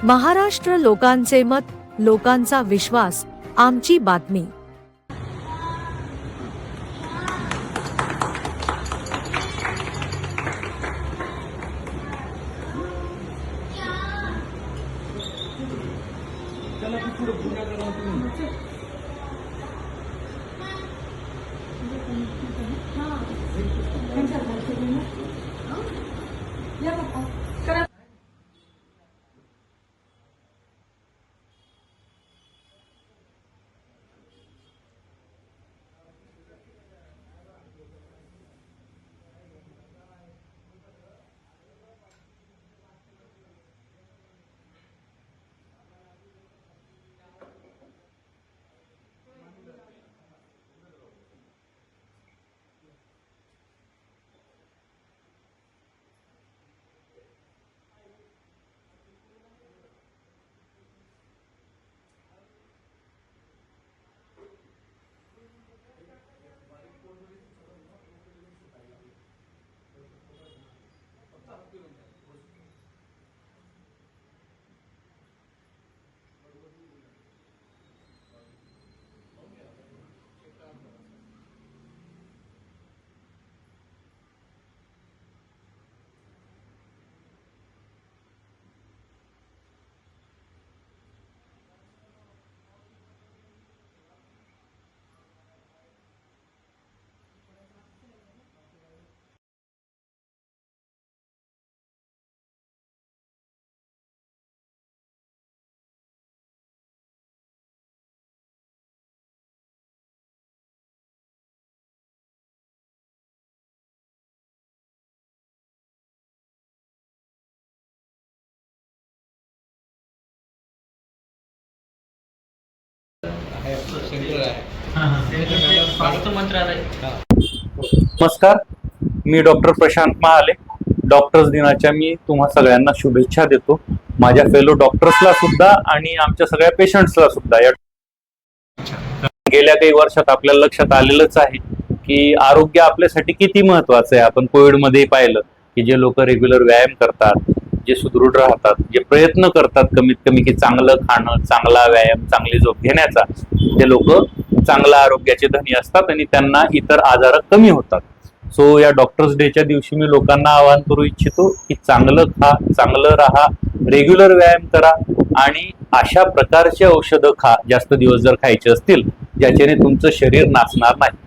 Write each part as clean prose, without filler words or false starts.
महाराष्ट्र लोकांचे मत, लोकांचा विश्वास, आमची बातमी। नमस्कार, मी डॉक्टर प्रशांत महाले। डॉक्टर्स दिनाच्या मी तुम्हा सगळ्यांना शुभेच्छा देतो, माझ्या फेलो डॉक्टर्सला सुद्धा आणि आमच्या सगळ्या पेशंट्सला सुद्धा। गेल्या काही वर्षात आपल्याला लक्षात आलेलंच आहे की आरोग्य आपल्यासाठी किती महत्वाचं आहे। आपण कोविड मध्ये पाहिलं की जे लोक रेग्युलर व्यायाम करतात, जे सुदृढ राहतात, जे प्रयत्न करतात कमीत कमी की चांगलं खाणं, चांगला व्यायाम, चांगली झोप घेण्याचा, ते लोक चांगल्या आरोग्याचे धनी असतात आणि त्यांना इतर आजार कमी होतात। सो या डॉक्टर्स डेच्या दिवशी मी लोकांना आवाहन करू इच्छितो की चांगलं खा, चांगलं राहा, रेग्युलर व्यायाम करा आणि अशा प्रकारचे औषधं खा, जास्त दिवस जर खायचे असतील ज्याच्याने तुमचं शरीर नासणार नाही।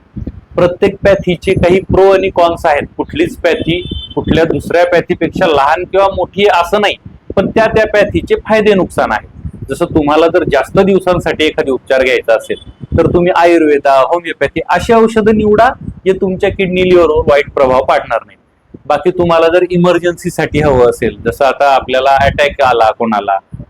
प्रत्येक पॅथीचे काही प्रो आणि कॉन्स आहेत। कुठलीच पॅथी कुठल्या दुसऱ्या पॅथीपेक्षा लहान किंवा मोठी असं नाही, पण त्या पॅथीचे फायदे नुकसान आहेत। जसं तुम्हाला जर जास्त दिवसांसाठी एखादी उपचार घ्यायचा असेल तर तुम्ही आयुर्वेदा, होमिओपॅथी अशी औषधं निवडा जे तुमच्या किडनी लिव्हरवर वाईट प्रभाव पाडणार नाही। बाकी तुम्हाला जर इमर्जन्सीसाठी हवं असेल, जसं आता आपल्याला अटॅक आला,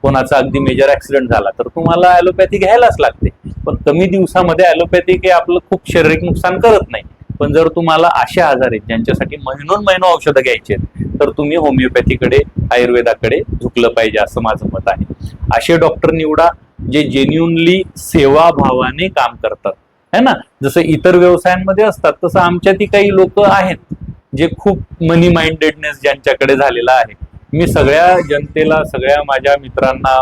कोणाचा अगदी मेजर ऍक्सिडेंट झाला, तर तुम्हाला ॲलोपॅथी घ्यायलाच लागते। पण कमी दिवसामध्ये ॲलोपॅथी काही आपलं खूप शारीरिक नुकसान करत नाही। पण जर तुम्हाला असे आजार आहेत ज्यांच्यासाठी महिनो औषधं घ्यायची आहेत तर तुम्ही होमिओपॅथीकडे, आयुर्वेदाकडे झुकलं पाहिजे असं माझं मत आहे। असे डॉक्टर निवडा जे जेन्युनली सेवाभावाने काम करतात, है ना। जसं इतर व्यवसायांमध्ये असतात तसं आमच्यातही काही लोक आहेत जे खूप मनी माइंडेडनेस ज्यांच्याकडे झालेला आहे। मी सगळ्या जनतेला, सगळ्या माझ्या मित्रांना,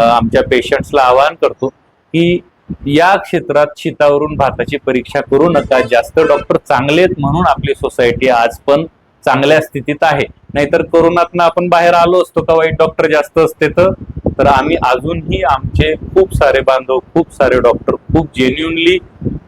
आमच्या पेशंट्सला आवाहन करतो की या क्षेत्रात शीतावरून भाताची परीक्षा करू नका। जास्त डॉक्टर चांगलेत म्हणून आपली सोसायटी आज पण चांगल्या स्थितीत आहे, नाहीतर कोरोनातनं आपण बाहेर आलो असतो का वाईट डॉक्टर जास्त असते तर आम्ही अजूनही आमचे खूप सारे बांधव, खूप सारे डॉक्टर खूप जेन्युनली,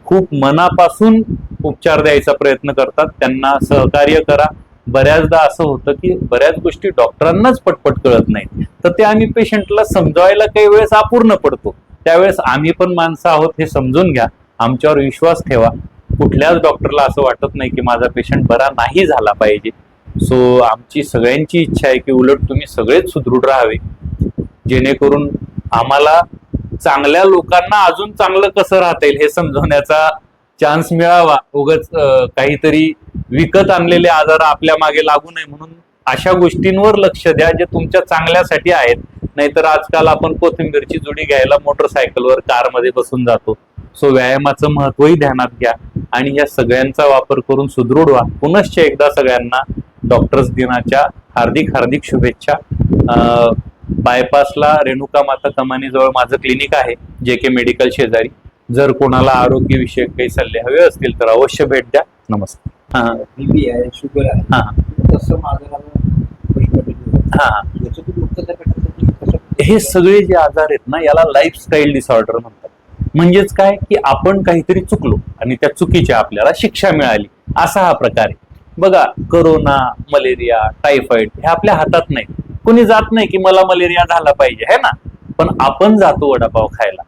खूप मनापासून उपचार द्यायचा प्रयत्न करतात। त्यांना सहकार्य करा। बऱ्याचदा असं होतं की बऱ्याच गोष्टी डॉक्टरांनाच पटपट कळत नाहीत, तर ते आम्ही पेशंटला समजावायला काही वेळेस अपूर्ण पडतो। त्यावेळेस आम्ही पण माणसं आहोत हे समजून घ्या, आमच्यावर विश्वास ठेवा। कुठल्याच डॉक्टरला असं वाटत नाही की माझा पेशंट बरा नाही झाला पाहिजे। सो आमची सगळ्यांची इच्छा आहे की उलट तुम्ही सगळेच सुदृढ राहावे, जेणेकरून आम्हाला चांगल्या लोकांना अजून चांगलं कसं राहता येईल हे समजवण्याचा चान्स मिळावा। उगाच काहीतरी विकत आणलेले आजार आपल्या मागे लागू नये म्हणून अशा गोष्टींवर लक्ष द्या जे तुमच्या चांगल्यासाठी आहेत। नाहीतर आजकाल आपण कोथिंबीरची जुडी घ्यायला मोटरसायकलवर, कारमध्ये बसून जातो। सो व्यायामाचं महत्वही ध्यानात घ्या आणि या सगळ्यांचा वापर करून सुदृढ व्हा। पुनश्च एकदा सगळ्यांना डॉक्टर्स दिनाच्या हार्दिक शुभेच्छा। बायपासला रेणुका माता कमानीजवळ माझं क्लिनिक आहे, JK मेडिकल शेजारी. जर कोणाला आरोग्यविषयक काही सल्ले हवे असतील तर अवश्य भेट द्या. नमस्कार. हा बीपी आहे, शुगर आहे, हा तसं माझं हा याच्यातून मुक्तता भेटण्यासाठी कसं हे सगळे जे आजार आहेत ना, याला लाईफस्टाईल डिसऑर्डर म्हणतात. म्हणजेच काय की आपण काहीतरी चुकलो आणि त्या चुकीची आपल्याला शिक्षा मिळाली, असा हा प्रकार आहे. बघा, कोरोना, मलेरिया, टायफॉइड हे आपल्या हातात नाही. कोणी जात नाही की मला मलेरिया झाला पाहिजे, है ना. पण आपण जातो वडापाव खायला,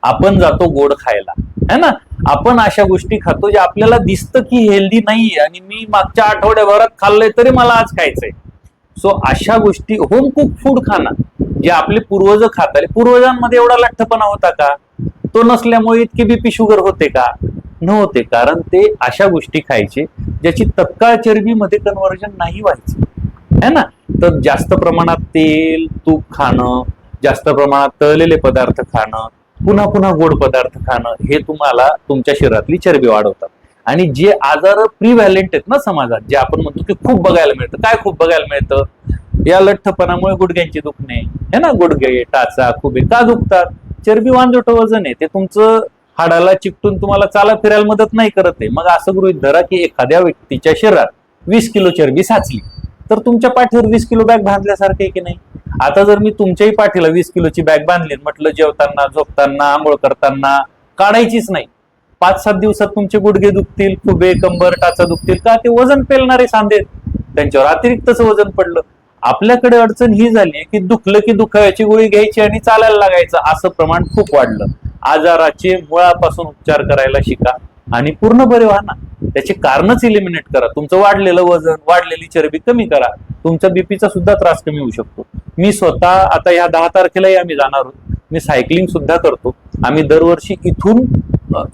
आपण जातो गोड खायला, है ना. आपण अशा गोष्टी खातो जे आपल्याला दिसतं की हेल्दी नाहीये आणि मी मागच्या आठवड्याभरात खाल्लंय तरी मला आज खायचंय. सो अशा गोष्टी होम कुक फूड खाना, जे आपले पूर्वज खात आले. पूर्वजांमध्ये एवढा लठ्ठपणा होता का? तो नसल्यामुळे इतके बीपी शुगर होते का? नव्हते. कारण ते अशा गोष्टी खायचे ज्याची तत्काळ चरबीमध्ये कन्व्हर्जन नाही व्हायचं, है ना. तर जास्त प्रमाणात तेल तूप खाणं, जास्त प्रमाणात तळलेले पदार्थ खाणं, पुन्हा पुन्हा गोड पदार्थ खाणं, हे तुम्हाला तुमच्या शरीरातली चरबी वाढवतात. आणि जे आजार प्रिव्हॅलेंट आहेत ना समाजात, जे आपण म्हणतो की खूप बघायला मिळतं. काय खूप बघायला मिळतं? या लठ्ठपणामुळे गुडघ्यांची दुखणे, है ना. गुडघे, टाचा, खुबे का दुखतात? चरबी वांजोट वजन आहे, ते तुमचं हाडाला चिकटून तुम्हाला चाला फिरायला मदत नाही करत आहे. मग असं गृहीत धरा की एखाद्या व्यक्तीच्या शरीरात 20 किलो चरबी साचली, तर तुमच्या पाठीवर 20 किलो बॅग बांधल्यासारखे आहे की नाही. आता जर मी तुमच्याही पाठीला 20 किलोची बॅग बांधली, म्हटलं जेवताना, झोपताना, आंघोळ करताना काढायचीच नाही, 5-7 दिवसात तुमचे गुडघे दुखतील, खुबे, कंबर, टाचा दुखतील. का? ते वजन पेलणारे सांधे, त्यांच्यावर अतिरिक्तच वजन पडलं. आपल्याकडे अडचण ही झाली की दुखलं की दुखाव्याची गोळी घ्यायची आणि चालायला लागायचं, असं प्रमाण खूप वाढलं. आजाराचे मुळापासून उपचार करायला शिका आणि पूर्ण बरे व्हा ना. त्याची कारणच इलिमिनेट करा. तुमचं वाढलेलं वजन, वाढलेली चरबी कमी करा. तुमचा बीपीचा सुद्धा त्रास कमी होऊ शकतो. मी स्वतः आता या 10 तारखेलाही आम्ही जाणार आहोत. मी सायकलिंग सुद्धा करतो. आम्ही दरवर्षी इथून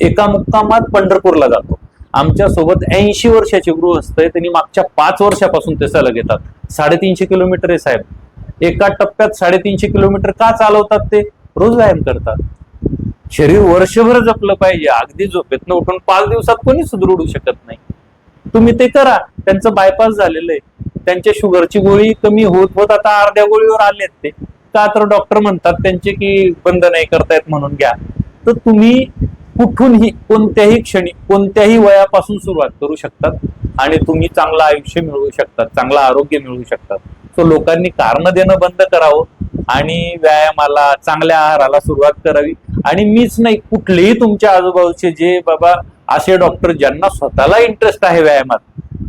एका मुक्कामात पंढरपूरला जातो. आमच्या सोबत 80 वर्षाचे गृहस्थ आहे, त्यांनी मागच्या 5 वर्षापासून ते सलग येतात. 350 किलोमीटर आहे साहेब. एका टप्प्यात 350 किलोमीटर का चालवतात? ते रोज व्यायाम करतात. शरीर वर्षभर जपलं पाहिजे. अगदी झोपेतनं उठून 5 दिवसात कोणी सुदृढ शकत नाही. तुम्ही ते करा. त्यांचं बायपास झालेलं आहे, त्यांच्या शुगरची गोळी कमी होत होत आता अर्ध्या गोळीवर आलेत ते. का? तर डॉक्टर म्हणतात त्यांचे की बंद नाही करतायत म्हणून घ्या. तर तुम्ही कुठूनही, कोणत्याही क्षणी, कोणत्याही वयापासून सुरुवात करू शकतात आणि तुम्ही चांगलं आयुष्य मिळवू शकतात, चांगलं आरोग्य मिळवू शकतात. सो लोकांनी कारण देणं बंद करावं आणि व्यायामाला, चांगल्या आहाराला सुरुवात करावी. आणि मीच नाही, कुठलेही तुमच्या आजूबाजूचे जे बाबा असे डॉक्टर ज्यांना स्वतःला इंटरेस्ट आहे व्यायामात,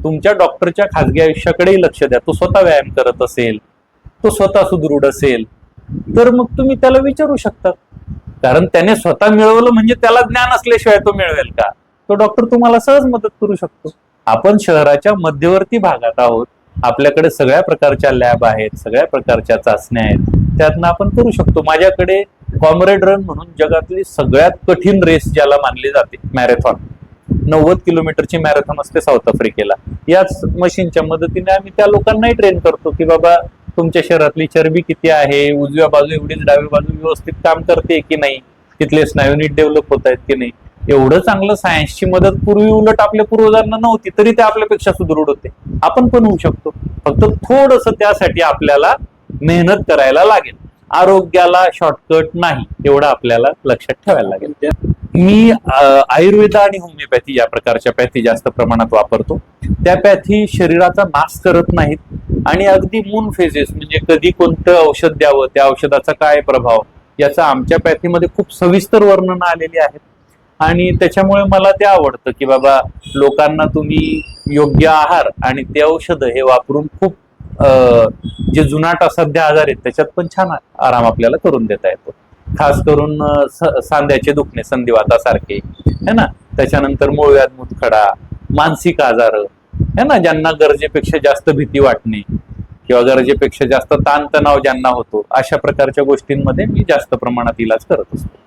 तुमच्या डॉक्टरच्या खाजगी आयुष्याकडेही लक्ष द्या. तो स्वतः व्यायाम करत असेल, तो स्वतः सुदृढ असेल, तर मग तुम्ही त्याला विचारू शकता. कारण त्याने स्वतः मिळवलं म्हणजे त्याला ज्ञान असल्याशिवाय तो मिळवेल का? तो डॉक्टर तुम्हाला सहज मदत करू शकतो. आपण शहराच्या मध्यवर्ती भागात आहोत. आपल्याकडे सगळ्या प्रकारच्या लॅब आहेत, सगळ्या प्रकारच्या चाचण्या आहेत, त्यातनं आपण करू शकतो. माझ्याकडे कॉम्रेड रन म्हणून जगातली सगळ्यात कठीण रेस ज्याला मानली जाते, मॅरेथॉन, 90 किलोमीटरची मॅरेथॉन असते साऊथ आफ्रिकेला. याच मशीनच्या मदतीने आम्ही त्या लोकांनाही ट्रेन करतो की बाबा तुमच्या शरीरातली चरबी किती आहे, उजव्या बाजू एवढीच डावी बाजू व्यवस्थित काम करते की नाही, तिथले स्नायू नीट डेव्हलप होत आहेत की नाही. एवढं चांगलं सायन्सची मदत पूर्वी उलट आपल्या पूर्वजांना नव्हती, तरी ते आपल्यापेक्षा सुदृढ होते. आपण पण होऊ शकतो. फक्त थोडंसं त्यासाठी आपल्याला मेहनत करायला लागेल. आरोग्याला शॉर्टकट नाही, एवढं आपल्याला लक्षात ठेवायला लागेल. मी आयुर्वेद आणि होमिओपॅथी या प्रकारच्या पॅथी जास्त प्रमाणात वापरतो. त्या पॅथी शरीराचा नाश करत नाहीत आणि अगदी मून फेजेस, म्हणजे कधी कोणतं औषध द्यावं, त्या औषधाचा काय प्रभाव, याचा आमच्या पॅथीमध्ये खूप सविस्तर वर्णन आलेली आहेत. आणि त्याच्यामुळे मला ते आवडतं की बाबा लोकांना तुम्ही योग्य आहार आणि ते औषध हे वापरून खूप जे जुनाट असाध्य आजार आहेत त्याच्यात पण छान आराम आपल्याला करून देता येतो. खास करून सांध्याचे दुखणे, संधिवातासारखे, है ना. त्याच्यानंतर मूळव्याध, मुतखडा, मानसिक आजार, है ना, ज्यांना गरजेपेक्षा जास्त भीती वाटणे किंवा गरजेपेक्षा जास्त ताणतणाव ज्यांना होतो, अशा प्रकारच्या गोष्टींमध्ये मी जास्त प्रमाणात इलाज करत असतो.